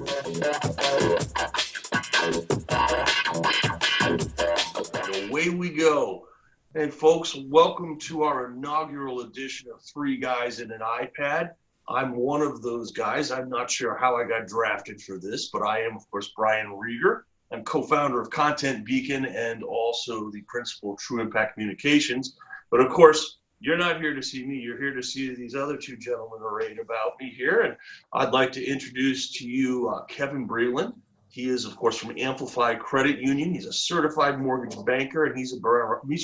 And away we go. And folks, welcome to our inaugural edition of Three Guys and an iPad. I'm one of those guys. I'm not sure how I got drafted for this, but I am, of course, Brian Rieger. I'm co-founder of Content Beacon and also the principal of True Impact Communications. But of course, you're not here to see me. You're here to see these other two gentlemen arrayed about me here. And I'd like to introduce to you Kevin Breeland. He is, of course, from Amplify Credit Union. He's a certified mortgage banker, and he's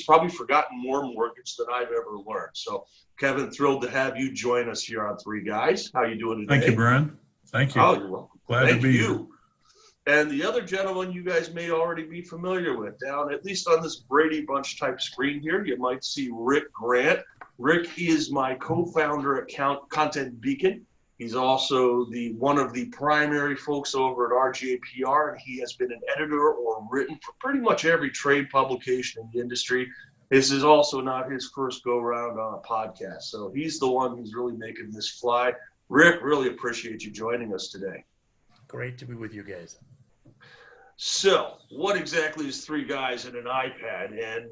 probably forgotten more mortgage than I've ever learned. So, Kevin, thrilled to have you join us here on Three Guys. How are you doing today? Thank you, Brian. Thank you. Oh, you're welcome. Glad to be here. And the other gentleman you guys may already be familiar with, down at least on this Brady Bunch type screen here, you might see Rick Grant. Rick is my co-founder at Content Beacon. He's also one of the primary folks over at RGAPR, and he has been an editor or written for pretty much every trade publication in the industry. This is also not his first go-round on a podcast, so he's the one who's really making this fly. Rick, really appreciate you joining us today. Great to be with you guys. So, what exactly is Three Guys and an iPad? And,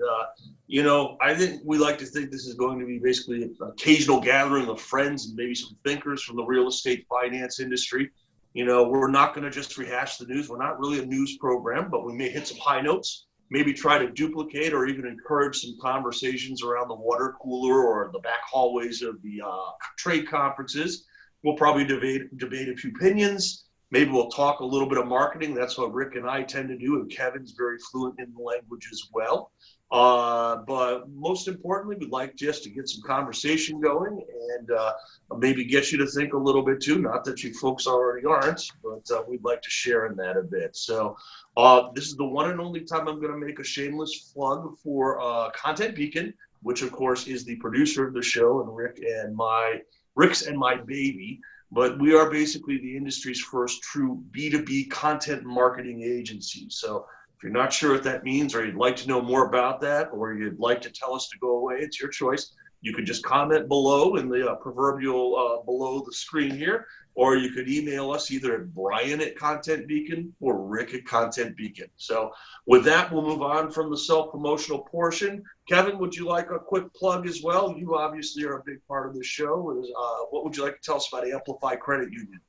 I think we like to think this is going to be basically an occasional gathering of friends and maybe some thinkers from the real estate finance industry. We're not going to just rehash the news. We're not really a news program, but we may hit some high notes, maybe try to duplicate or even encourage some conversations around the water cooler or the back hallways of the trade conferences. We'll probably debate a few opinions. Maybe we'll talk a little bit of marketing. That's what Rick and I tend to do, and Kevin's very fluent in the language as well. But most importantly, we'd like just to get some conversation going and maybe get you to think a little bit too. Not that you folks already aren't, but we'd like to share in that a bit. So this is the one and only time I'm going to make a shameless plug for Content Beacon, which of course is the producer of the show, and Rick's and my baby. But we are basically the industry's first true B2B content marketing agency. So if you're not sure what that means, or you'd like to know more about that, or you'd like to tell us to go away, it's your choice. You could just comment below in the proverbial below the screen here, or you could email us either at Brian at Content Beacon or Rick at Content Beacon. So with that, we'll move on from the self-promotional portion. Kevin, would you like a quick plug as well? You obviously are a big part of the show. What would you like to tell us about Amplify Credit Union?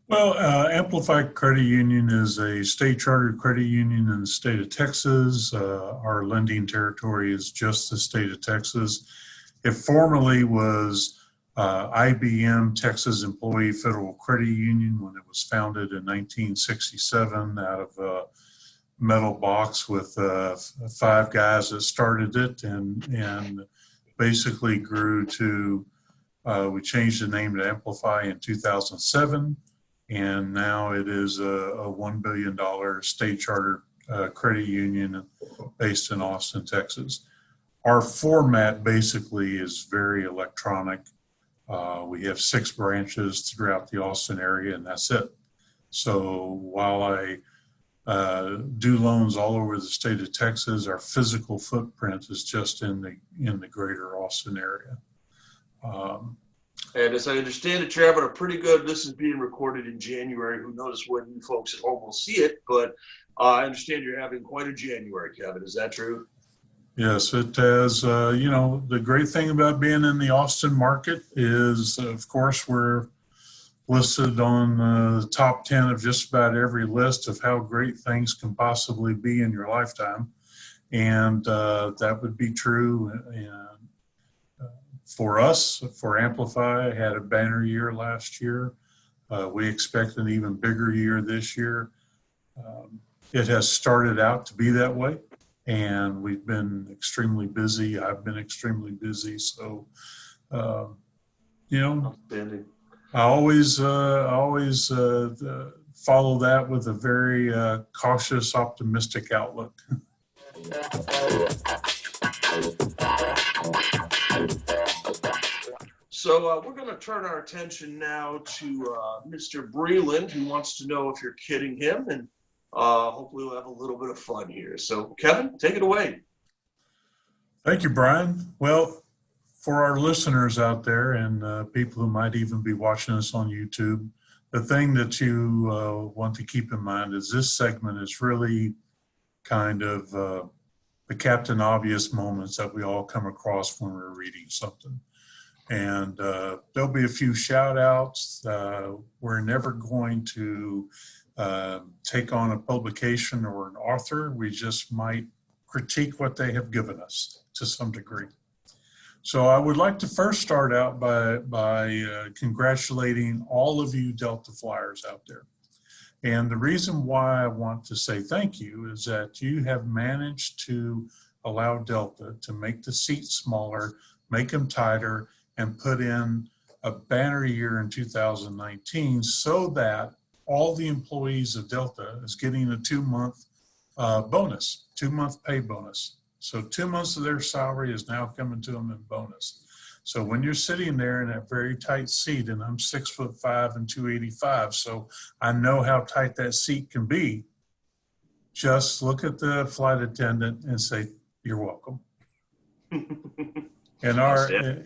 Well, Amplify Credit Union is a state-chartered credit union in the state of Texas. Our lending territory is just the state of Texas. It formerly was IBM, Texas Employee Federal Credit Union, when it was founded in 1967 out of a metal box with 5 guys that started it and basically grew to, we changed the name to Amplify in 2007. And now it is a $1 billion state chartered credit union based in Austin, Texas. Our format basically is very electronic. We have 6 branches throughout the Austin area, and that's it. So while I do loans all over the state of Texas, our physical footprint is just in the greater Austin area. And as I understand it, you're having a pretty good, this is being recorded in January. Who knows when you folks at home will see it, but I understand you're having quite a January, Kevin. Is that true? Yes, it has. The great thing about being in the Austin market is, of course, we're listed on the top 10 of just about every list of how great things can possibly be in your lifetime. And that would be true. And for us, for Amplify, had a banner year last year. We expect an even bigger year this year. It has started out to be that way, and we've been extremely busy. I've been extremely busy. So, Outstanding. I always follow that with a very cautious, optimistic outlook. So we're going to turn our attention now to Mr. Breeland, who wants to know if you're kidding him, and hopefully we'll have a little bit of fun here. So, Kevin, take it away. Thank you, Brian. Well, for our listeners out there and people who might even be watching us on YouTube, the thing that you want to keep in mind is this segment is really kind of the Captain Obvious moments that we all come across when we're reading something. And there'll be a few shout outs. We're never going to take on a publication or an author. We just might critique what they have given us to some degree. So I would like to first start out by congratulating all of you Delta flyers out there. And the reason why I want to say thank you is that you have managed to allow Delta to make the seats smaller, make them tighter, and put in a banner year in 2019 so that all the employees of Delta is getting a 2-month bonus, 2-month pay bonus. So 2 months of their salary is now coming to them in bonus. So when you're sitting there in that very tight seat, and I'm 6'5" and 285, so I know how tight that seat can be, just look at the flight attendant and say, "You're welcome." In other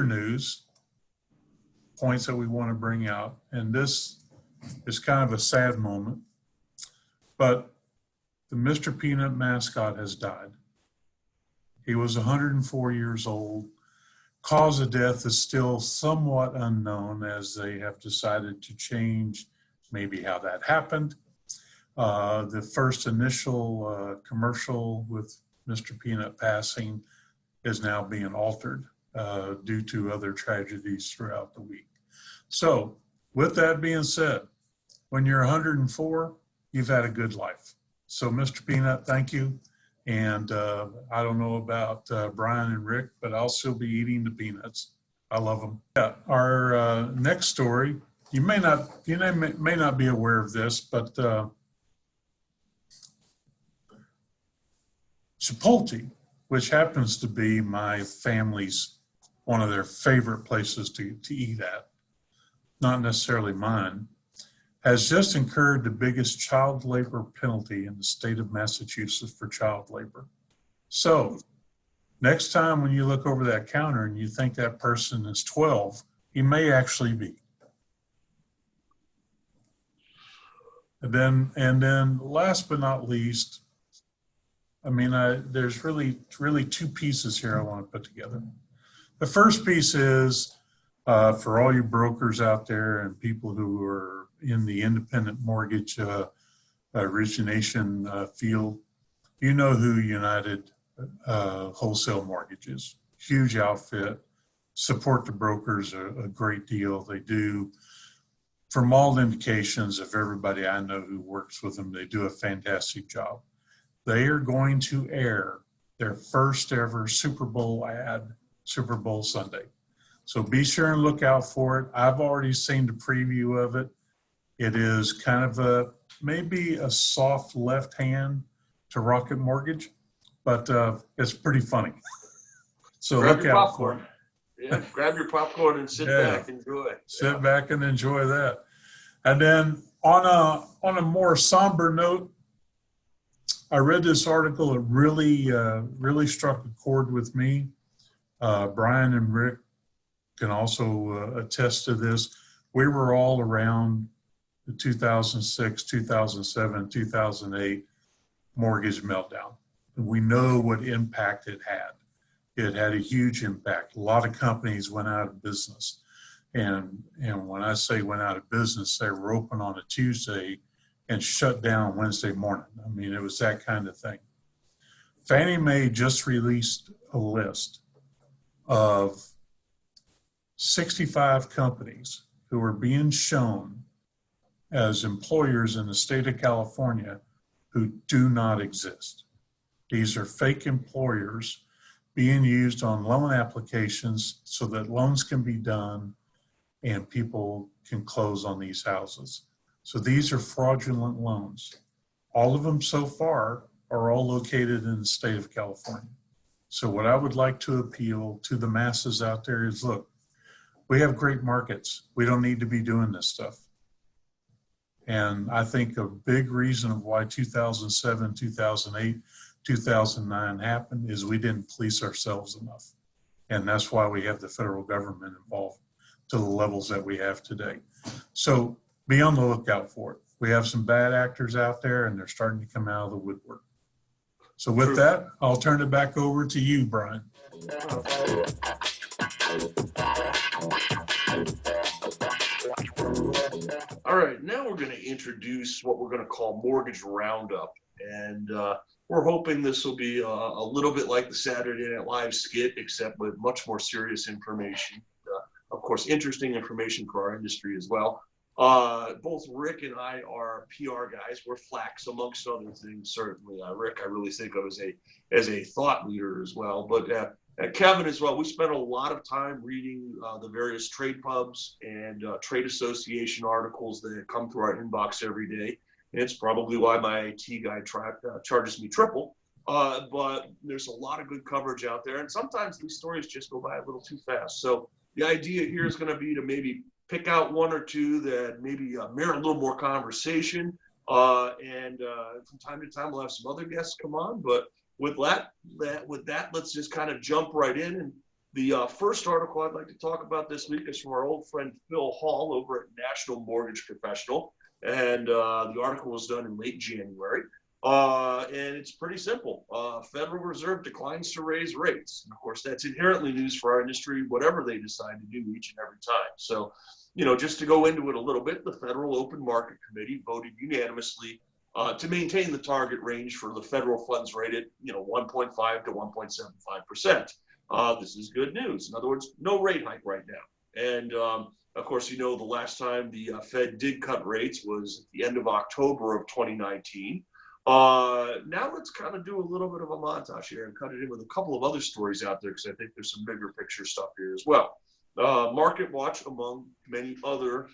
news, points that we want to bring out, and this is kind of a sad moment, but the Mr. Peanut mascot has died. He was 104 years old. Cause of death is still somewhat unknown, as they have decided to change maybe how that happened. The first initial commercial with Mr. Peanut passing is now being altered due to other tragedies throughout the week. So with that being said, when you're 104, you've had a good life. So Mr. Peanut, thank you. And I don't know about Brian and Rick, but I'll still be eating the peanuts. I love them. Yeah, our next story, you may not be aware of this, but Chipotle, which happens to be my family's one of their favorite places to eat at, not necessarily mine, has just incurred the biggest child labor penalty in the state of Massachusetts for child labor. So next time when you look over that counter and you think that person is 12, he may actually be. And then last but not least, I mean, there's really two pieces here I want to put together. The first piece is for all you brokers out there and people who are in the independent mortgage origination field, you know who United Wholesale Mortgage is. Huge outfit, support the brokers a great deal. They do, from all indications of everybody I know who works with them, they do a fantastic job. They are going to air their first ever Super Bowl ad, Super Bowl Sunday. So be sure and look out for it. I've already seen the preview of it. It is kind of maybe a soft left hand to Rocket Mortgage, but it's pretty funny. So grab look your out popcorn. for it. Yeah, grab your popcorn and sit back, enjoy. Sit back and enjoy that. And then on a more somber note, I read this article. It really struck a chord with me. Brian and Rick can also attest to this. We were all around the 2006, 2007, 2008 mortgage meltdown. We know what impact it had. It had a huge impact. A lot of companies went out of business. And when I say went out of business, they were open on a Tuesday and shut down Wednesday morning. I mean, it was that kind of thing. Fannie Mae just released a list of 65 companies who are being shown as employers in the state of California who do not exist. These are fake employers being used on loan applications so that loans can be done and people can close on these houses. So these are fraudulent loans. All of them so far are all located in the state of California. So what I would like to appeal to the masses out there is, look, we have great markets. We don't need to be doing this stuff. And I think a big reason of why 2007, 2008, 2009 happened is we didn't police ourselves enough. And that's why we have the federal government involved. to the levels that we have today. So be on the lookout for it. We have some bad actors out there, and they're starting to come out of the woodwork. So with that, I'll turn it back over to you, Brian. All right, now we're going to introduce what we're going to call Mortgage Roundup. And we're hoping this will be a little bit like the Saturday Night Live skit, except with much more serious information. Of course, interesting information for our industry as well. Both Rick and I are PR guys. We're flacks, amongst other things, certainly. Rick, I really think of as a thought leader as well. But Kevin as well, we spent a lot of time reading the various trade pubs and trade association articles that come through our inbox every day. And it's probably why my IT guy charges me triple. But there's a lot of good coverage out there. And sometimes these stories just go by a little too fast. So the idea here is going to be to maybe pick out one or two that maybe merit a little more conversation. And from time to time, we'll have some other guests come on. But with that, let's just kind of jump right in. And the first article I'd like to talk about this week is from our old friend Phil Hall over at National Mortgage Professional. And the article was done in late January. And it's pretty simple. Federal Reserve declines to raise rates. And of course, that's inherently news for our industry, whatever they decide to do each and every time. So, just to go into it a little bit, the Federal Open Market Committee voted unanimously to maintain the target range for the federal funds rate at 1.5 to 1.75%. This is good news. In other words, no rate hike right now. And of course, the last time the Fed did cut rates was at the end of October of 2019. Now let's kind of do a little bit of a montage here and cut it in with a couple of other stories out there, because I think there's some bigger picture stuff here as well. Market Watch, among many other,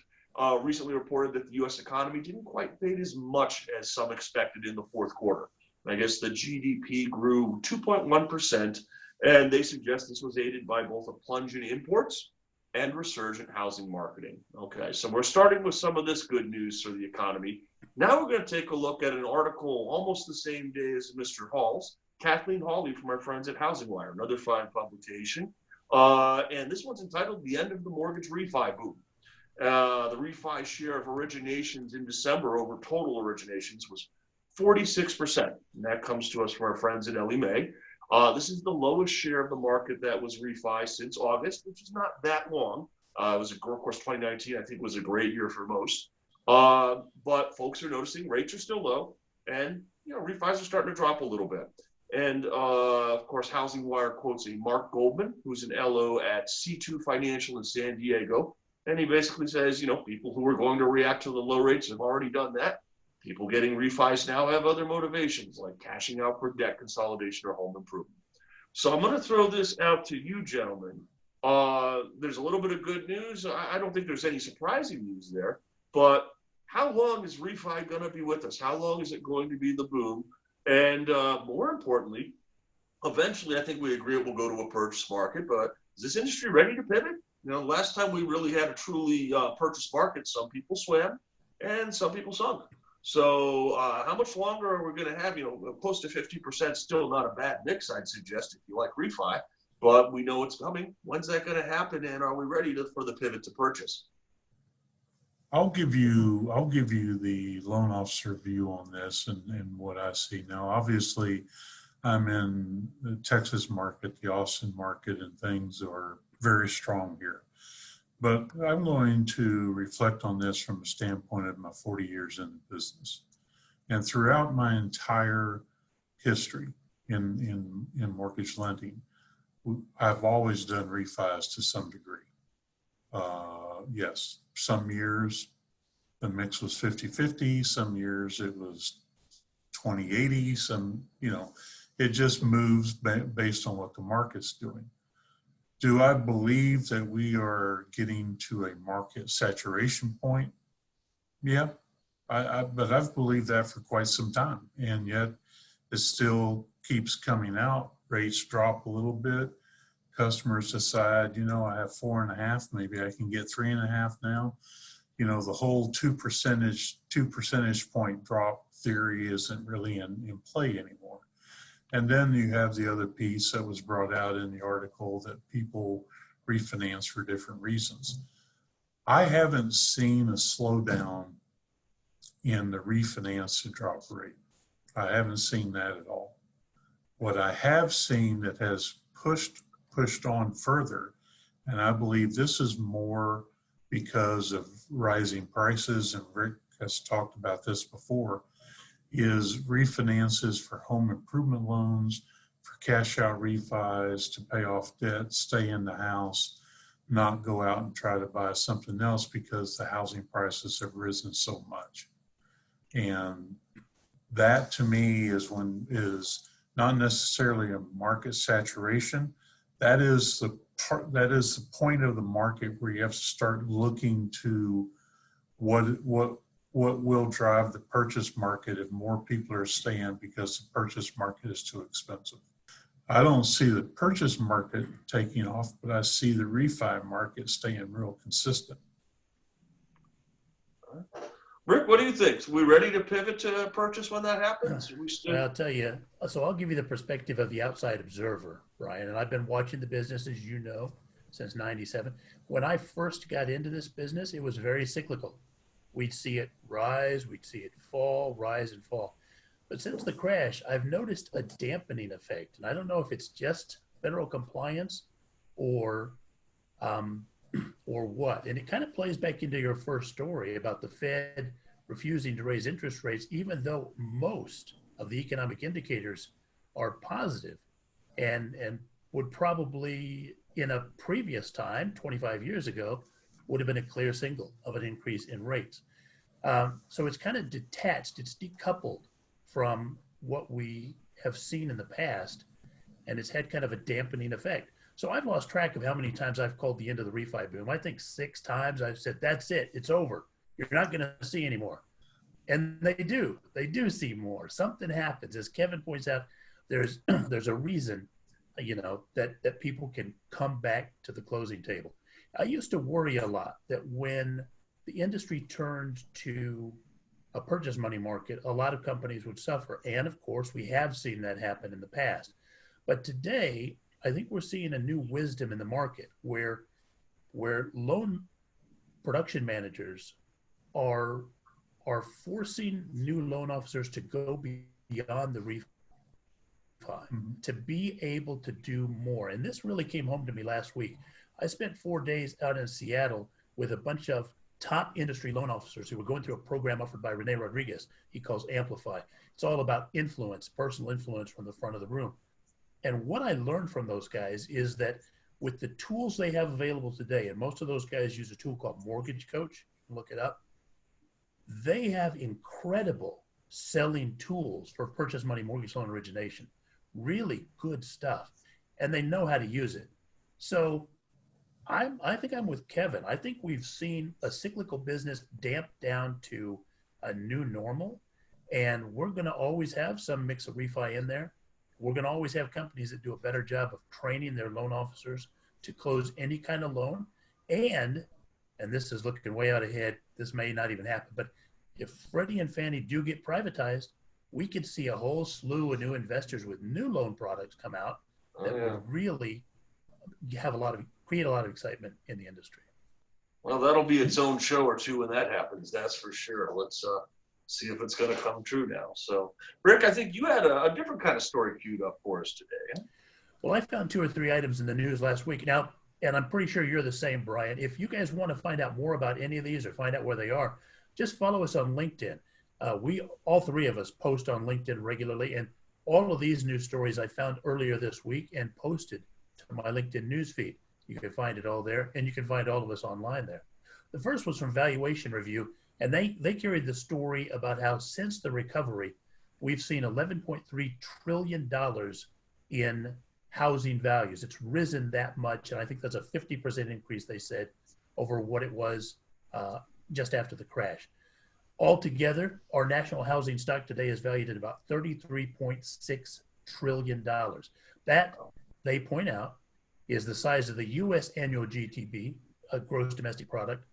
recently reported that the U.S. economy didn't quite fade as much as some expected in the fourth quarter. I guess the GDP grew 2.1%, and they suggest this was aided by both a plunge in imports and resurgent housing marketing. Okay, so we're starting with some of this good news for the economy. Now we're going to take a look at an article almost the same day as Mr. Hall's, Kathleen Hawley from our friends at Housing Wire, another fine publication. And this one's entitled The End of the Mortgage Refi Boom. The refi share of originations in December over total originations was 46%. And that comes to us from our friends at Ellie Mae. This is the lowest share of the market that was refi since August, which is not that long. It was, of course, 2019, I think, was a great year for most. But folks are noticing rates are still low, and refis are starting to drop a little bit. And of course, Housing Wire quotes a Mark Goldman, who's an LO at C2 Financial in San Diego, and he basically says, people who are going to react to the low rates have already done that. People getting refis now have other motivations, like cashing out for debt consolidation or home improvement. So I'm going to throw this out to you, gentlemen. There's a little bit of good news. I don't think there's any surprising news there. But how long is refi going to be with us? How long is it going to be the boom? And more importantly, eventually, I think we agree it will go to a purchase market. But is this industry ready to pivot? Last time we really had a truly purchase market, some people swam and some people sunk. So how much longer are we going to have? Close to 50%, still not a bad mix, I'd suggest, if you like refi. But we know it's coming. When's that going to happen? And are we ready for the pivot to purchase? I'll give you the loan officer view on this and what I see now. Obviously, I'm in the Texas market, the Austin market, and things are very strong here. But I'm going to reflect on this from a standpoint of my 40 years in the business. And throughout my entire history in mortgage lending, I've always done refis to some degree. Yes, some years the mix was 50-50, some years it was 20-80, some, it just moves based on what the market's doing. Do I believe that we are getting to a market saturation point? Yeah, but I've believed that for quite some time, and yet it still keeps coming out. Rates drop a little bit. Customers decide, I have 4.5, maybe I can get 3.5 now. The whole 2 percentage point drop theory isn't really in play anymore. And then you have the other piece that was brought out in the article that people refinance for different reasons. I haven't seen a slowdown in the refinance to drop rate. I haven't seen that at all. What I have seen that has pushed on further, and I believe this is more because of rising prices, and Rick has talked about this before, is refinances for home improvement loans, for cash out refis, to pay off debt, stay in the house, not go out and try to buy something else because the housing prices have risen so much. And that to me is not necessarily a market saturation. That is the point of the market where you have to start looking to what will drive the purchase market if more people are staying because the purchase market is too expensive. I don't see the purchase market taking off, but I see the refi market staying real consistent. Rick, what do you think? Are we ready to pivot to purchase when that happens? Well, I'll tell you. So I'll give you the perspective of the outside observer, Brian. And I've been watching the business, as you know, since '97. When I first got into this business, it was very cyclical. We'd see it rise, we'd see it fall, rise and fall. But since the crash, I've noticed a dampening effect. And I don't know if it's just federal compliance or or what. And it kind of plays back into your first story about the Fed refusing to raise interest rates, even though most of the economic indicators are positive and would probably in a previous time, 25 years ago, would have been a clear signal of an increase in rates. So it's kind of detached, it's decoupled from what we have seen in the past, and it's had kind of a dampening effect. So I've lost track of how many times I've called the end of the refi boom. I think 6 times I've said, that's it, it's over. You're not going to see anymore. And they do see more. Something happens. As Kevin points out, there's a reason, that people can come back to the closing table. I used to worry a lot that when the industry turned to a purchase money market, a lot of companies would suffer. And of course, we have seen that happen in the past. But today, I think we're seeing a new wisdom in the market where loan production managers are forcing new loan officers to go beyond the refi, to be able to do more. And this really came home to me last week. I spent 4 days out in Seattle with a bunch of top industry loan officers who were going through a program offered by Rene Rodriguez. He calls Amplify. It's all about influence, personal influence from the front of the room. And what I learned from those guys is that with the tools they have available today, and most of those guys use a tool called Mortgage Coach, look it up, they have incredible selling tools for purchase money mortgage loan origination. Really good stuff. And they know how to use it. So I think I'm with Kevin. I think we've seen a cyclical business damp down to a new normal. And we're going to always have some mix of refi in there. We're going to always have companies that do a better job of training their loan officers to close any kind of loan. And this is looking way out ahead, this may not even happen, but if Freddie and Fannie do get privatized, we could see a whole slew of new investors with new loan products come out that would really create a lot of excitement in the industry. Well, that'll be its own show or two when that happens, that's for sure. Let's see if it's going to come true now. So, Rick, I think you had a different kind of story queued up for us today. Well, I found 2 or 3 items in the news last week. Now, and I'm pretty sure you're the same, Brian. If you guys want to find out more about any of these or find out where they are, just follow us on LinkedIn. We, all 3 of us, post on LinkedIn regularly, and all of these news stories I found earlier this week and posted to my LinkedIn newsfeed. You can find it all there, and you can find all of us online there. The first was from Valuation Review, and they carried the story about how since the recovery, we've seen $11.3 trillion in housing values. It's risen that much, and I think that's a 50% increase, they said, over what it was just after the crash. Altogether, our national housing stock today is valued at about $33.6 trillion. That, they point out, is the size of the U.S. annual GDP, gross domestic product,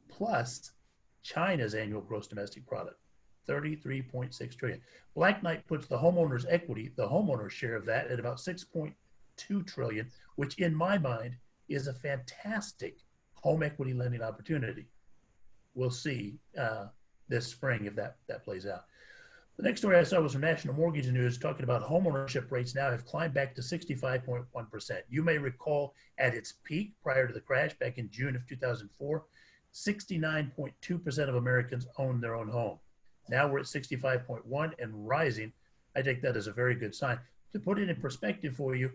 plus China's annual gross domestic product, 33.6 trillion. Black Knight puts the homeowner's equity, the homeowner's share of that, at about 6.2 trillion, which in my mind is a fantastic home equity lending opportunity. We'll see this spring if that plays out. The next story I saw was from National Mortgage News talking about homeownership rates now have climbed back to 65.1%. You may recall at its peak prior to the crash back in June of 2004, 69.2% of Americans owned their own home. Now we're at 65.1 and rising. I take that as a very good sign. To put it in perspective for you,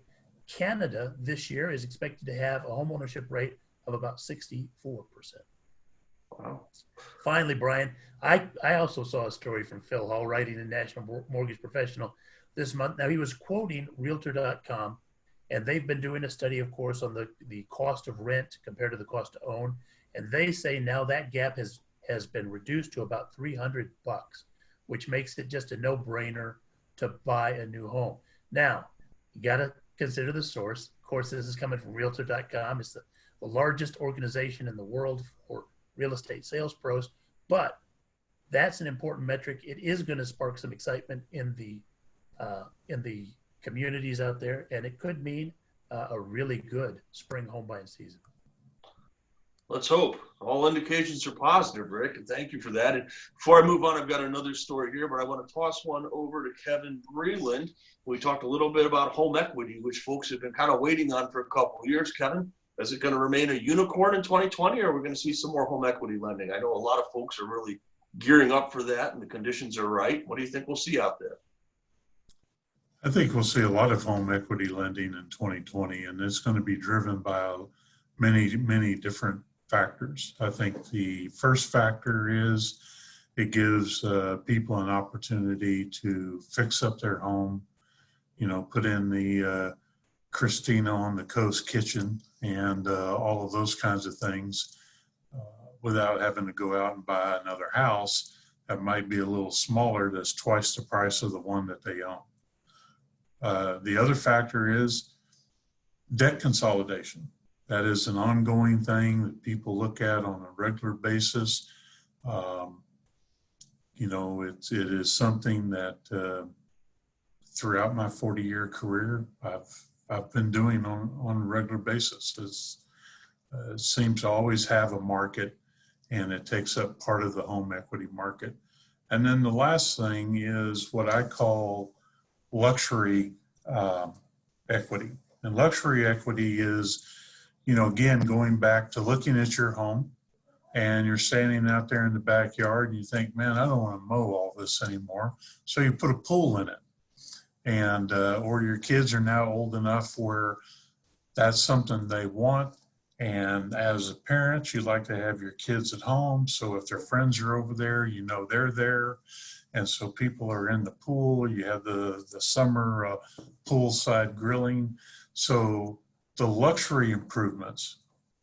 Canada this year is expected to have a homeownership rate of about 64%. Wow. Finally, Brian, I also saw a story from Phil Hall writing in National Mortgage Professional this month. Now, he was quoting Realtor.com, and they've been doing a study, of course, on the cost of rent compared to the cost to own. And they say now that gap has been reduced to about $300, which makes it just a no-brainer to buy a new home. Now, you got to consider the source. Of course, this is coming from Realtor.com. It's the largest organization in the world for real estate sales pros, but that's an important metric. It is going to spark some excitement in the communities out there, and it could mean a really good spring home buying season. Let's hope. All indications are positive, Rick, and thank you for that. And before I move on, I've got another story here, but I want to toss one over to Kevin Breeland. We talked a little bit about home equity, which folks have been kind of waiting on for a couple of years. Kevin, is it going to remain a unicorn in 2020, or are we going to see some more home equity lending? I know a lot of folks are really gearing up for that, and the conditions are right. What do you think we'll see out there? I think we'll see a lot of home equity lending in 2020, and it's going to be driven by many different factors. I think the first factor is it gives people an opportunity to fix up their home, put in the Christina on the Coast kitchen and all of those kinds of things without having to go out and buy another house that might be a little smaller, that's twice the price of the one that they own. The other factor is debt consolidation. That is an ongoing thing that people look at on a regular basis. It is something that throughout my 40-year career, I've been doing on a regular basis. It seems to always have a market, and it takes up part of the home equity market. And then the last thing is what I call luxury equity. And luxury equity is, again, going back to looking at your home, and you're standing out there in the backyard and you think, man, I don't want to mow all this anymore. So you put a pool in it. And or your kids are now old enough where that's something they want. And as a parent, you like to have your kids at home. So if their friends are over there, they're there. And so people are in the pool. You have the summer poolside grilling. So the luxury improvements,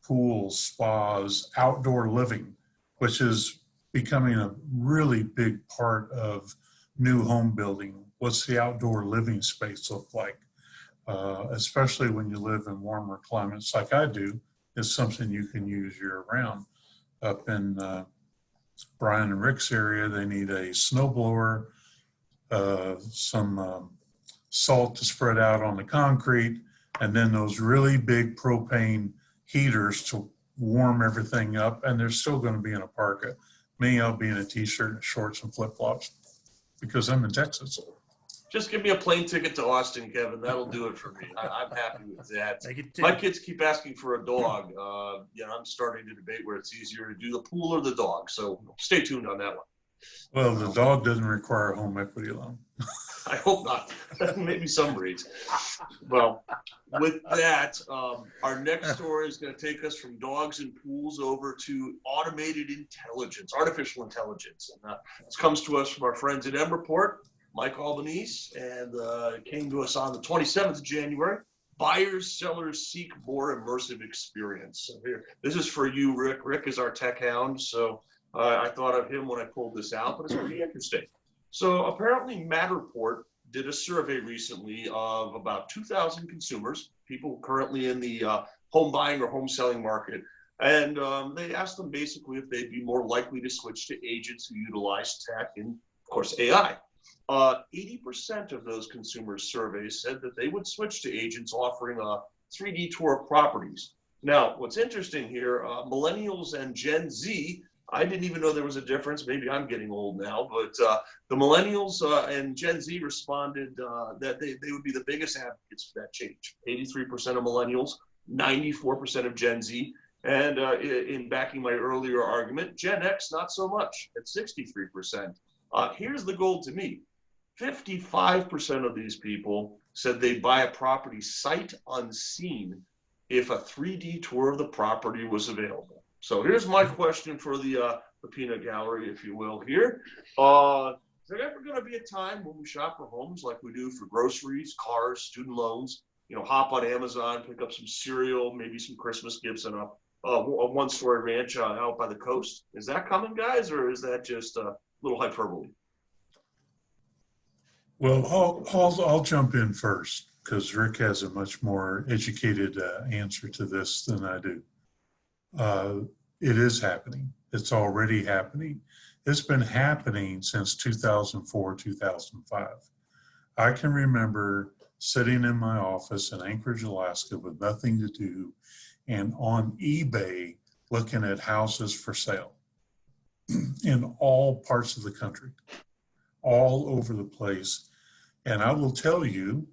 pools, spas, outdoor living, which is becoming a really big part of new home building. What's the outdoor living space look like? Especially when you live in warmer climates like I do, is something you can use year round. Up in Brian and Rick's area, they need a snowblower, some salt to spread out on the concrete, and then those really big propane heaters to warm everything up. And they're still going to be in a parka. Me, I'll be in a t-shirt, shorts, and flip-flops because I'm in Texas. Just give me a plane ticket to Austin, Kevin. That'll do it for me. I'm happy with that. My kids keep asking for a dog. I'm starting to debate where it's easier to do the pool or the dog. So stay tuned on that one. Well, the dog doesn't require a home equity loan. I hope not. Maybe some breeds. Well, with that, our next story is going to take us from dogs and pools over to automated intelligence, artificial intelligence. And this comes to us from our friends at Report, Mike Albanese, and it came to us on the 27th of January. Buyers, sellers seek more immersive experience. So here, this is for you, Rick. Rick is our tech hound, so I thought of him when I pulled this out, but it's pretty interesting. So apparently Matterport did a survey recently of about 2,000 consumers, people currently in the home buying or home selling market. And they asked them basically if they'd be more likely to switch to agents who utilize tech and, of course, AI. 80% of those consumers surveys said that they would switch to agents offering a 3D tour of properties. Now, what's interesting here, millennials and Gen Z, I didn't even know there was a difference. Maybe I'm getting old now, but the millennials and Gen Z responded that they would be the biggest advocates for that change. 83% of millennials, 94% of Gen Z. And in backing my earlier argument, Gen X, not so much at 63%. Here's the goal to me. 55% of these people said they'd buy a property sight unseen if a 3D tour of the property was available. So here's my question for the peanut gallery, if you will, here. Is there ever going to be a time when we shop for homes like we do for groceries, cars, student loans, hop on Amazon, pick up some cereal, maybe some Christmas gifts, and a one-story ranch out by the coast? Is that coming, guys, or is that just a little hyperbole? Well, I'll jump in first because Rick has a much more educated answer to this than I do. It is happening. It's already happening. It's been happening since 2004, 2005. I can remember sitting in my office in Anchorage, Alaska with nothing to do and on eBay looking at houses for sale in all parts of the country, all over the place. And I will tell you,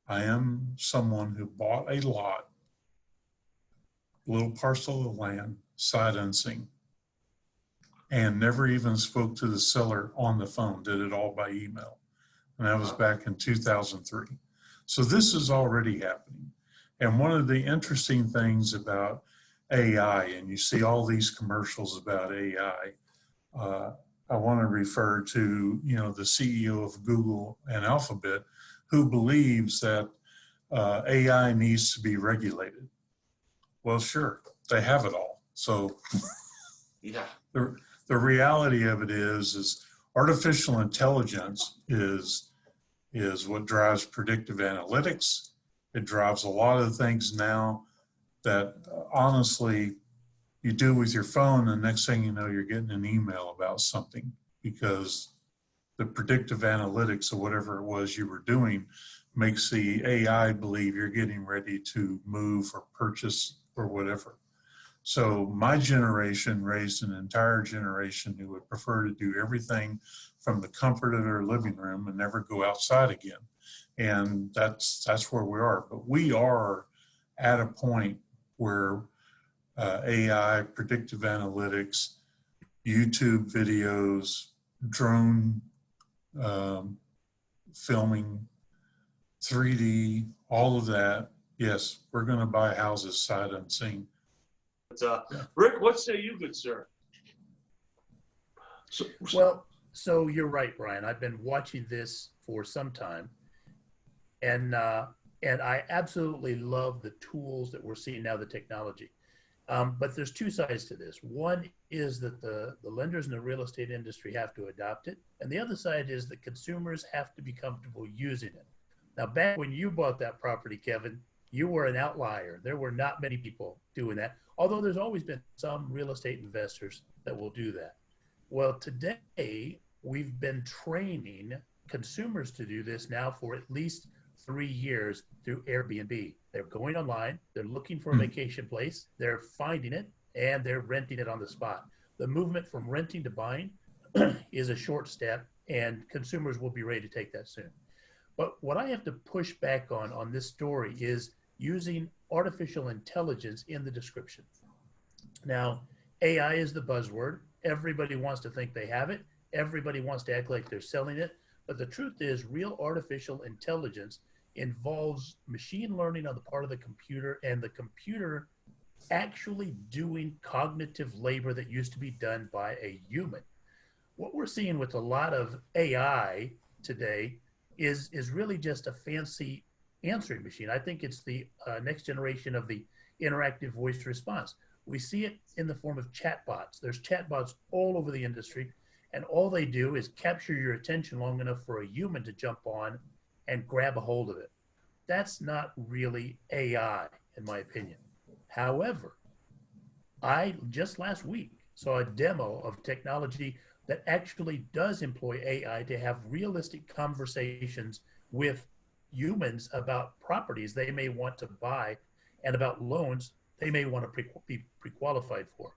I am someone who bought a lot, little parcel of land, sight unseen, and never even spoke to the seller on the phone, did it all by email. And that was back in 2003. So this is already happening. And one of the interesting things about AI, and you see all these commercials about AI, I want to refer to, the CEO of Google and Alphabet, who believes that AI needs to be regulated. Well, sure, they have it all. So yeah, the reality of it is artificial intelligence is what drives predictive analytics. It drives a lot of things now that honestly you do with your phone, and next thing you know, you're getting an email about something because the predictive analytics of whatever it was you were doing makes the AI believe you're getting ready to move or purchase or whatever. So my generation raised an entire generation who would prefer to do everything from the comfort of their living room and never go outside again. And that's where we are. But we are at a point where AI, predictive analytics, YouTube videos, drone filming, 3D, all of that. Yes, we're going to buy houses sight unseen. Rick, what say you, good sir? So you're right, Brian. I've been watching this for some time, and I absolutely love the tools that we're seeing now, the technology. But there's two sides to this. One is that the lenders in the real estate industry have to adopt it, and the other side is that consumers have to be comfortable using it. Now, back when you bought that property, Kevin, you were an outlier. There were not many people doing that, although there's always been some real estate investors that will do that. Well, today, we've been training consumers to do this now for at least 3 years through Airbnb. They're going online, they're looking for a vacation place, they're finding it, and they're renting it on the spot. The movement from renting to buying is a short step, and consumers will be ready to take that soon. But what I have to push back on this story is using artificial intelligence in the description. Now, AI is the buzzword. Everybody wants to think they have it. Everybody wants to act like they're selling it. But the truth is, real artificial intelligence involves machine learning on the part of the computer, and the computer actually doing cognitive labor that used to be done by a human. What we're seeing with a lot of AI today is really just a fancy answering machine. I think it's the next generation of the interactive voice response. We see it in the form of chatbots. There's chatbots all over the industry, and all they do is capture your attention long enough for a human to jump on and grab a hold of it. That's not really AI, in my opinion. However, I just last week saw a demo of technology that actually does employ AI to have realistic conversations with humans about properties they may want to buy and about loans they may want to be pre-qualified for.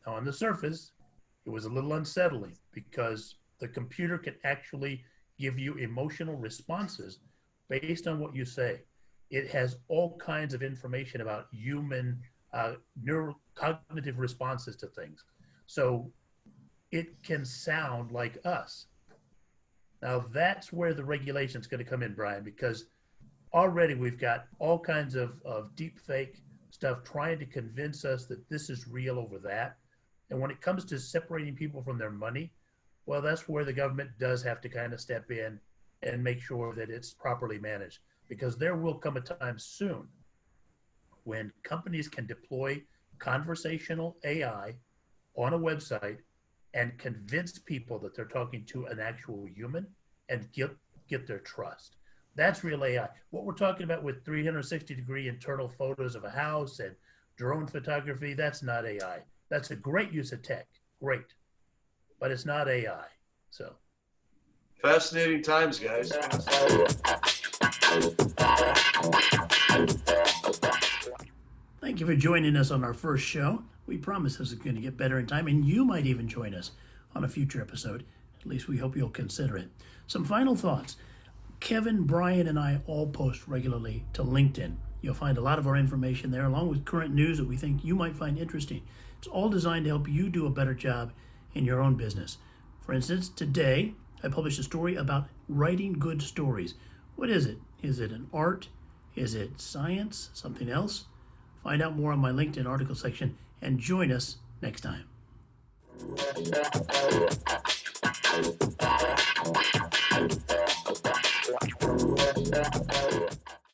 Now, on the surface, it was a little unsettling because the computer can actually give you emotional responses based on what you say. It has all kinds of information about human neurocognitive responses to things. So it can sound like us. Now, that's where the regulation is going to come in, Brian, because already we've got all kinds of deep fake stuff trying to convince us that this is real over that. And when it comes to separating people from their money, well, that's where the government does have to kind of step in and make sure that it's properly managed, because there will come a time soon when companies can deploy conversational AI on a website and convince people that they're talking to an actual human and get their trust. That's real AI. What we're talking about with 360-degree internal photos of a house and drone photography, that's not AI. That's a great use of tech, great, but it's not AI. So fascinating times, guys. Thank you for joining us on our first show. We promise this is going to get better in time, and you might even join us on a future episode. At least we hope you'll consider it. Some final thoughts. Kevin, Brian, and I all post regularly to LinkedIn. You'll find a lot of our information there, along with current news that we think you might find interesting. It's all designed to help you do a better job in your own business. For instance, today I published a story about writing good stories. What is it? Is it an art? Is it science? Something else? Find out more on my LinkedIn article section and join us next time.